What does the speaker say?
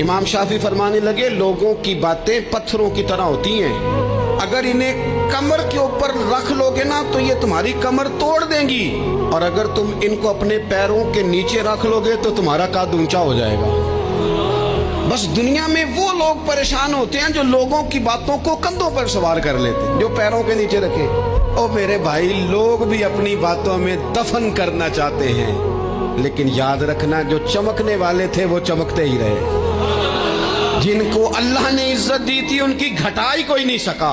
इमाम शाफी फरमाने लगे, लोगों की बातें पत्थरों की तरह होती हैं, अगर इन्हें कमर के ऊपर रख लोगे ना तो ये तुम्हारी कमर तोड़ देंगी, और अगर तुम इनको अपने पैरों के नीचे रख लोगे तो तुम्हारा कद ऊंचा हो जाएगा। बस दुनिया में वो लोग परेशान होते हैं जो लोगों की बातों को कंधों पर सवार कर लेते हैं, जो पैरों के नीचे रखे। ओ मेरे भाई, लोग भी अपनी बातों में दफन करना चाहते हैं, लेकिन याद रखना, जो चमकने वाले थे वो चमकते ही रहे। जिनको अल्लाह ने इज्जत दी थी उनकी घटाई कोई नहीं सका।